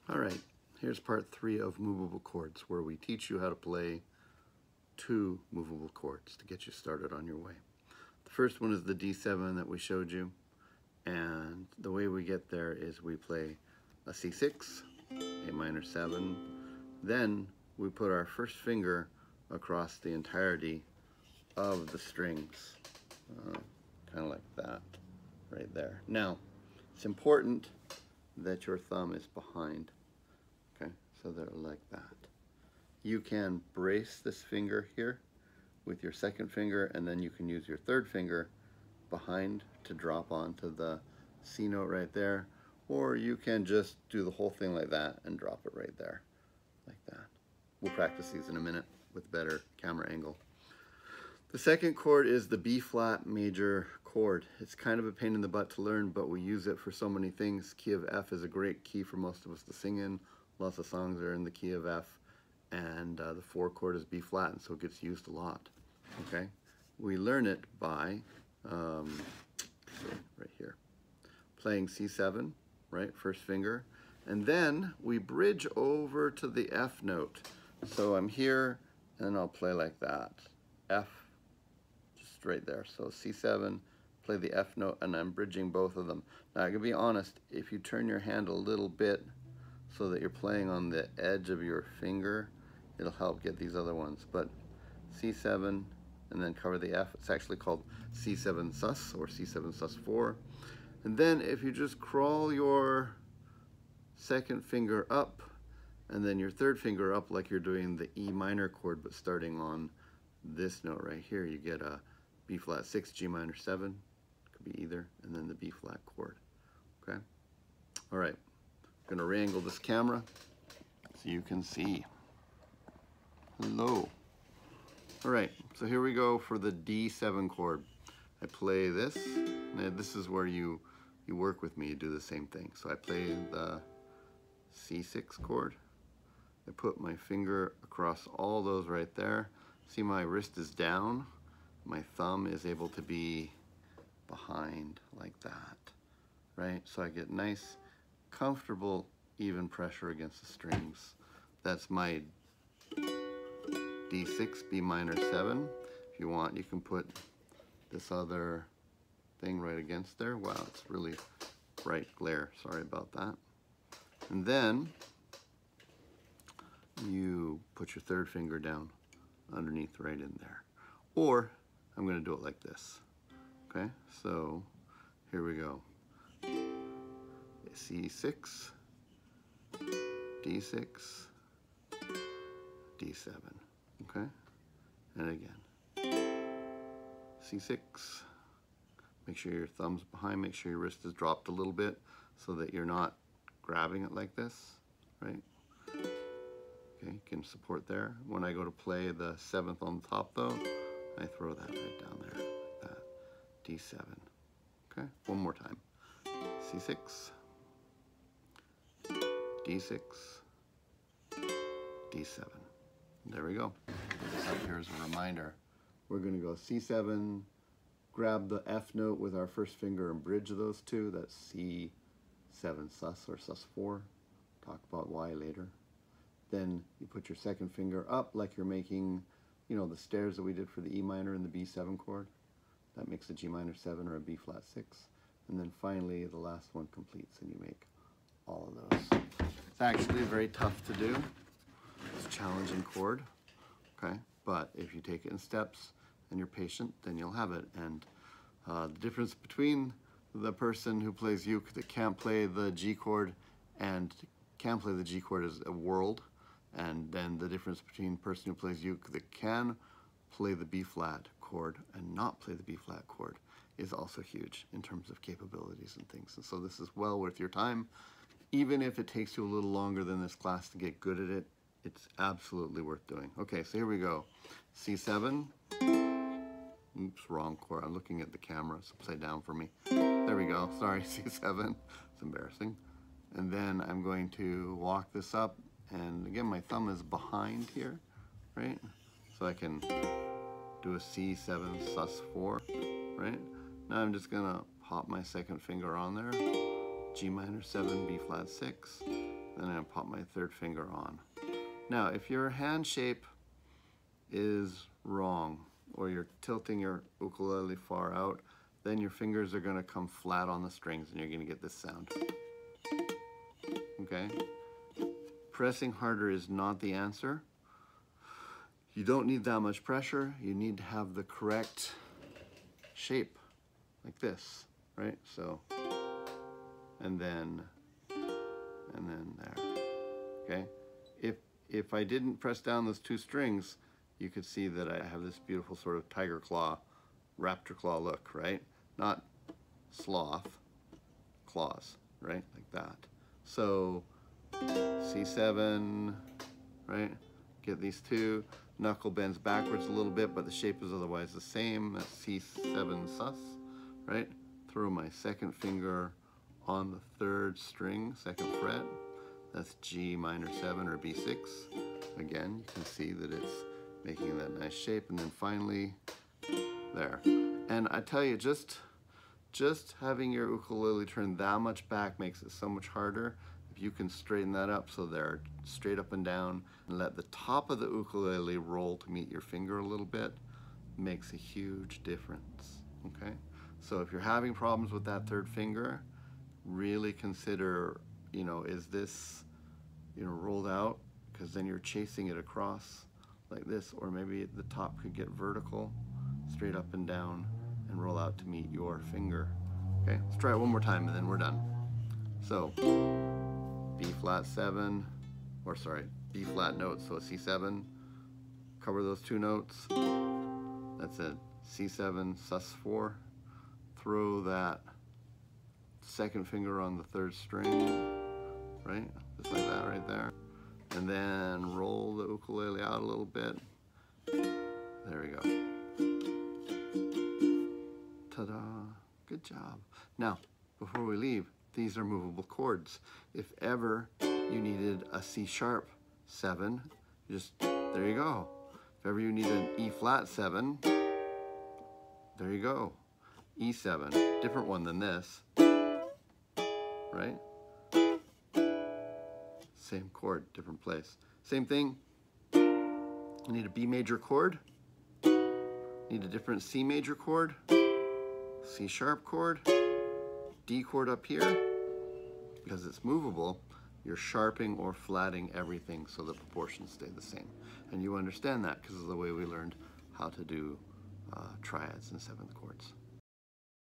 All right, here's part 3 of movable chords, where we teach you how to play 2 movable chords to get you started on your way. The first one is the D7 that we showed you, and the way we get there is we play a C6, A minor 7, then we put our first finger across the entirety of the strings, kind of like that, right there. Now, it's important that your thumb is behind. Okay, so they're like that. You can brace this finger here with your second finger, and then you can use your third finger behind to drop onto the C note right there, or you can just do the whole thing like that and drop it right there, like that. We'll practice these in a minute with better camera angle. The second chord is the B flat major chord. It's kind of a pain in the butt to learn, but we use it for so many things. Key of F is a great key for most of us to sing in. Lots of songs are in the key of F, and the 4 chord is B flat, and so it gets used a lot. Okay, we learn it by right here, playing C7, right, first finger, and then we bridge over to the F note. So I'm here, and I'll play like that, F, just right there. So C7, play the F note, and I'm bridging both of them. Now I can be honest, if you turn your hand a little bit so that you're playing on the edge of your finger, it'll help get these other ones. But C7, and then cover the F. It's actually called C7 sus, or C7 sus 4. And then if you just crawl your second finger up, and then your third finger up like you're doing the E minor chord, but starting on this note right here, you get a B flat 6, G minor 7, could be either, and then the B flat chord. Okay? All right. I'm going to re-angle this camera so you can see. Hello. All right, so here we go for the D7 chord. I play this, and this is where you work with me, you do the same thing. So I play the C6 chord. I put my finger across all those right there. See, my wrist is down. My thumb is able to be behind like that, right? So I get nice, comfortable, even pressure against the strings. That's my D6, B minor 7. If you want, you can put this other thing right against there. Wow, it's really bright glare. Sorry about that. And then you put your third finger down underneath right in there. Or I'm going to do it like this. Okay, so here we go. C6, D6, D7. Okay, and again, C6, make sure your thumb's behind, make sure your wrist is dropped a little bit so that you're not grabbing it like this, right? Okay, you can support there. When I go to play the 7th on the top though, I throw that right down there, like that, D7. Okay, one more time, C6, D6, D7. There we go. This up here is a reminder. We're going to go C7, grab the F note with our first finger and bridge those two. That's C7 sus, or sus 4. Talk about why later. Then you put your second finger up like you're making, you know, the stairs that we did for the E minor and the B7 chord. That makes a G minor 7 or a B flat 6. And then finally the last one completes and you make all of those. It's actually very tough to do. It's a challenging chord, okay? But if you take it in steps and you're patient, then you'll have it. And the difference between the person who plays uke that can't play the G chord and can play the G chord is a world. And then the difference between the person who plays uke that can play the B flat chord and not play the B flat chord is also huge in terms of capabilities and things. And so this is well worth your time. Even if it takes you a little longer than this class to get good at it, it's absolutely worth doing. Okay, so here we go. C7. Oops, wrong chord. I'm looking at the camera. It's upside down for me. There we go. Sorry, C7. It's embarrassing. And then I'm going to walk this up. And again, my thumb is behind here, right? So I can do a C7 sus 4, right? Now I'm just going to pop my second finger on there. G minor 7, B flat 6. then I'm gonna pop my third finger on. Now, if your hand shape is wrong, or you're tilting your ukulele far out, then your fingers are gonna come flat on the strings and you're gonna get this sound. Okay? Pressing harder is not the answer. You don't need that much pressure. You need to have the correct shape, like this, right? So, and then there, okay? If I didn't press down those two strings, you could see that I have this beautiful sort of tiger claw, raptor claw look, right? Not sloth, claws, right? Like that. So C7, right? Get these two, knuckle bends backwards a little bit, but the shape is otherwise the same. That's C7 sus, right? Throw my second finger on the third string, second fret. That's G minor 7 or B6. Again, you can see that it's making that nice shape. And then finally, there. And I tell you, just having your ukulele turn that much back makes it so much harder. If you can straighten that up so they're straight up and down and let the top of the ukulele roll to meet your finger a little bit, makes a huge difference, okay? So if you're having problems with that third finger, really consider, you know, is this, you know, rolled out? Because then you're chasing it across like this, or maybe the top could get vertical, straight up and down, and roll out to meet your finger. Okay, let's try it one more time and then we're done. So, B flat 7, or sorry, B flat note, so a C7, cover those two notes. That's a C7 sus 4. Throw that second finger on the third string, right? Just like that right there. And then roll the ukulele out a little bit. There we go. Ta-da, good job. Now, before we leave, these are movable chords. If ever you needed a C sharp 7, just, there you go. If ever you need an E flat 7, there you go. E7, different one than this, right? Same chord, different place. Same thing, you need a B major chord, need a different C major chord, C sharp chord, D chord up here. Because it's movable, you're sharping or flatting everything so the proportions stay the same. And you understand that because of the way we learned how to do triads and seventh chords.